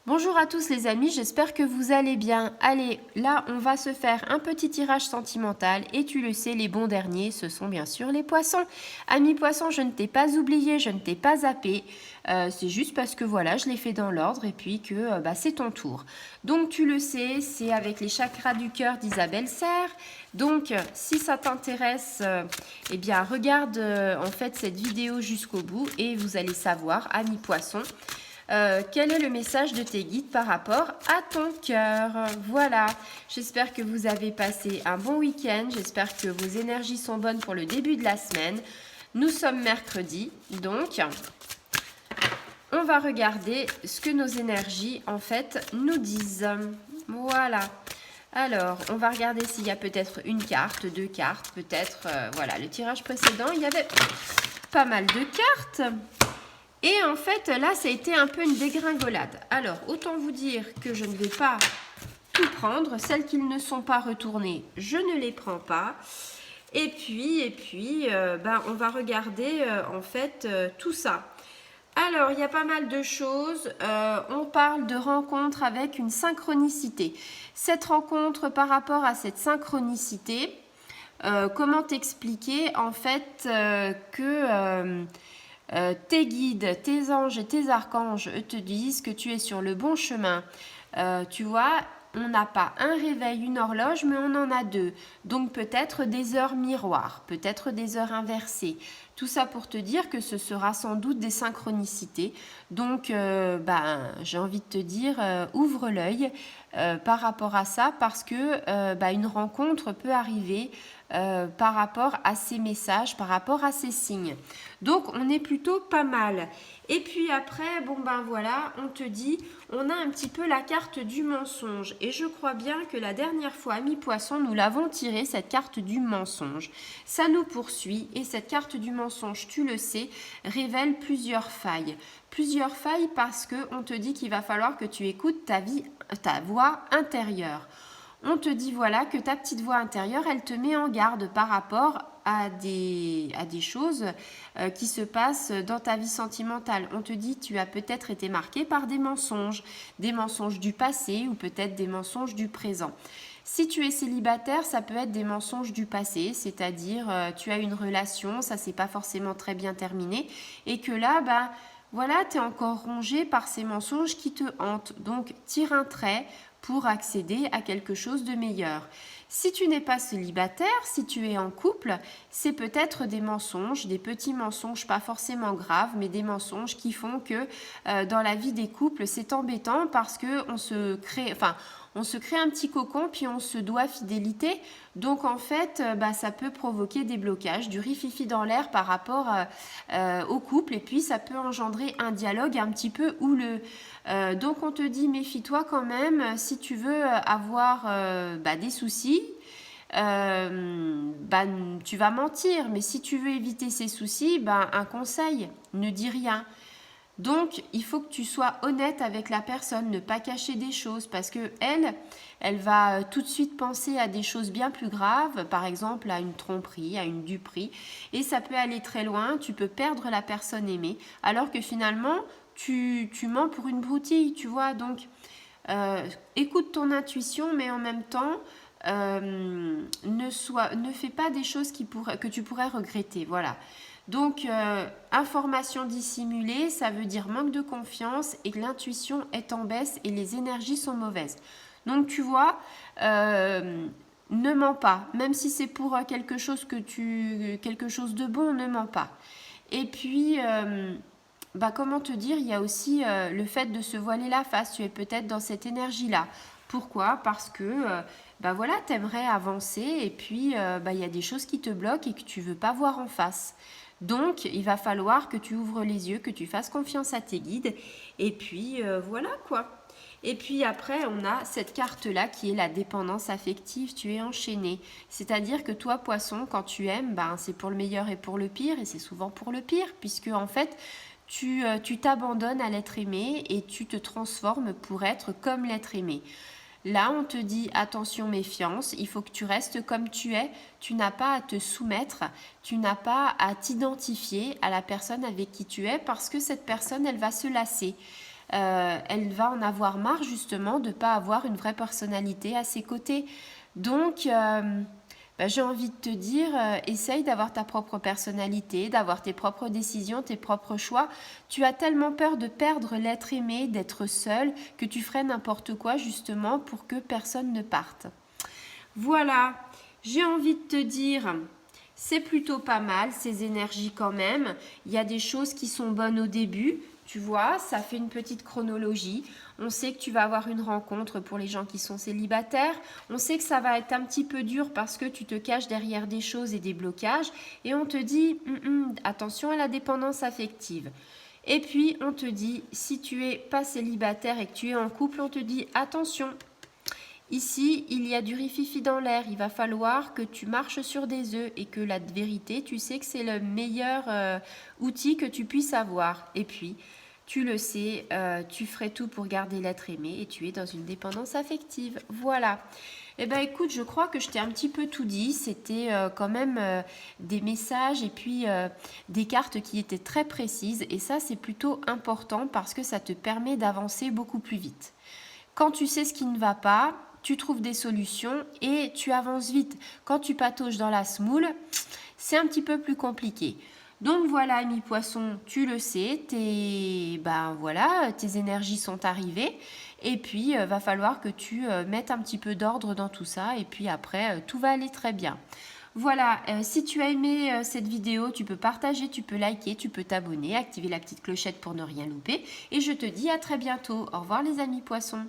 Bonjour à tous les amis, j'espère que vous allez bien. Allez, là on va se faire un petit tirage sentimental et tu le sais, les bons derniers, ce sont bien sûr les poissons. Amis poissons, je ne t'ai pas oublié, je ne t'ai pas zappé. C'est juste parce que voilà, je l'ai fait dans l'ordre et puis que c'est ton tour. Donc tu le sais, c'est avec les chakras du cœur d'Isabelle Serre. Donc si ça t'intéresse, eh bien regarde en fait cette vidéo jusqu'au bout et vous allez savoir, amis poissons, quel est le message de tes guides par rapport à ton cœur? Voilà, j'espère que vous avez passé un bon week-end, j'espère que vos énergies sont bonnes pour le début de la semaine. Nous sommes mercredi, donc on va regarder ce que nos énergies en fait nous disent. Voilà. Alors, on va regarder s'il y a peut-être une carte, deux cartes, peut-être, voilà, le tirage précédent, il y avait pas mal de cartes. Et en fait, là, ça a été un peu une dégringolade. Alors, autant vous dire que je ne vais pas tout prendre. Celles qui ne sont pas retournées, je ne les prends pas. Et puis, on va regarder en fait tout ça. Alors, il y a pas mal de choses. On parle de rencontre avec une synchronicité. Cette rencontre par rapport à cette synchronicité, comment t'expliquer en fait que tes guides, tes anges et tes archanges te disent que tu es sur le bon chemin. Tu vois, on n'a pas un réveil, une horloge, mais on en a deux. Donc peut-être des heures miroirs, peut-être des heures inversées. Tout ça pour te dire que ce sera sans doute des synchronicités. Donc j'ai envie de te dire, ouvre l'œil par rapport à ça, parce que une rencontre peut arriver par rapport à ces messages, par rapport à ces signes. Donc on est plutôt pas mal. Et puis après, voilà, on te dit, on a un petit peu la carte du mensonge. Et je crois bien que la dernière fois, ami poisson, nous l'avons tiré, cette carte du mensonge. Ça nous poursuit et cette carte du mensonge, tu le sais, révèle plusieurs failles. Plusieurs failles parce qu'on te dit qu'il va falloir que tu écoutes ta voix intérieure. On te dit voilà que ta petite voix intérieure, elle te met en garde par rapport à des choses qui se passent dans ta vie sentimentale. On te dit tu as peut-être été marqué par des mensonges du passé ou peut-être des mensonges du présent. Si tu es célibataire, ça peut être des mensonges du passé, c'est-à-dire tu as une relation, ça s'est pas forcément très bien terminé et que là, voilà, tu es encore rongé par ces mensonges qui te hantent. Donc, tire un trait pour accéder à quelque chose de meilleur. Si tu n'es pas célibataire, si tu es en couple, c'est peut-être des mensonges, des petits mensonges, pas forcément graves, mais des mensonges qui font que dans la vie des couples, c'est embêtant parce que on se crée un petit cocon, puis on se doit fidélité. Donc en fait, ça peut provoquer des blocages, du rififi dans l'air par rapport au couple, et puis ça peut engendrer un dialogue un petit peu houleux. Donc on te dit méfie-toi quand même si tu veux avoir des soucis. Tu vas mentir, mais si tu veux éviter ces soucis, un conseil, ne dis rien. Donc, il faut que tu sois honnête avec la personne, ne pas cacher des choses, parce que elle va tout de suite penser à des choses bien plus graves, par exemple à une tromperie, à une duperie, et ça peut aller très loin, tu peux perdre la personne aimée, alors que finalement, tu mens pour une broutille, tu vois. Donc, écoute ton intuition, mais en même temps, ne fais pas des choses que tu pourrais regretter, voilà. Donc, information dissimulée, ça veut dire manque de confiance et que l'intuition est en baisse et les énergies sont mauvaises. Donc, tu vois, ne mens pas. Même si c'est pour quelque chose de bon, ne mens pas. Et puis, comment te dire, il y a aussi le fait de se voiler la face. Tu es peut-être dans cette énergie-là. Pourquoi? Parce que voilà, tu aimerais avancer et puis il y a des choses qui te bloquent et que tu veux pas voir en face. Donc, il va falloir que tu ouvres les yeux, que tu fasses confiance à tes guides. Et puis, voilà quoi. Et puis après, on a cette carte-là qui est la dépendance affective. Tu es enchaîné. C'est-à-dire que toi, poisson, quand tu aimes, c'est pour le meilleur et pour le pire. Et c'est souvent pour le pire, puisque en fait, tu t'abandonnes à l'être aimé et tu te transformes pour être comme l'être aimé. Là, on te dit attention, méfiance, il faut que tu restes comme tu es, tu n'as pas à te soumettre, tu n'as pas à t'identifier à la personne avec qui tu es parce que cette personne, elle va se lasser. elle va en avoir marre justement de ne pas avoir une vraie personnalité à ses côtés. Donc, j'ai envie de te dire, essaye d'avoir ta propre personnalité, d'avoir tes propres décisions, tes propres choix. Tu as tellement peur de perdre l'être aimé, d'être seul, que tu ferais n'importe quoi justement pour que personne ne parte. Voilà, j'ai envie de te dire, c'est plutôt pas mal ces énergies quand même. Il y a des choses qui sont bonnes au début. Tu vois, ça fait une petite chronologie. On sait que tu vas avoir une rencontre pour les gens qui sont célibataires. On sait que ça va être un petit peu dur parce que tu te caches derrière des choses et des blocages. Et on te dit, attention à la dépendance affective. Et puis, on te dit, si tu es pas célibataire et que tu es en couple, on te dit, attention, ici, il y a du rififi dans l'air. Il va falloir que tu marches sur des œufs et que la vérité, tu sais que c'est le meilleur outil que tu puisses avoir. Et puis, tu le sais, tu ferais tout pour garder l'être aimé et tu es dans une dépendance affective. Voilà. Eh bien, écoute, je crois que je t'ai un petit peu tout dit. C'était quand même des messages et puis des cartes qui étaient très précises. Et ça, c'est plutôt important parce que ça te permet d'avancer beaucoup plus vite. Quand tu sais ce qui ne va pas, tu trouves des solutions et tu avances vite. Quand tu patauges dans la semoule, c'est un petit peu plus compliqué. Donc voilà, ami poisson, tu le sais, tes énergies sont arrivées. Et puis, va falloir que tu mettes un petit peu d'ordre dans tout ça. Et puis après, tout va aller très bien. Voilà, si tu as aimé cette vidéo, tu peux partager, tu peux liker, tu peux t'abonner, activer la petite clochette pour ne rien louper. Et je te dis à très bientôt. Au revoir les amis poissons.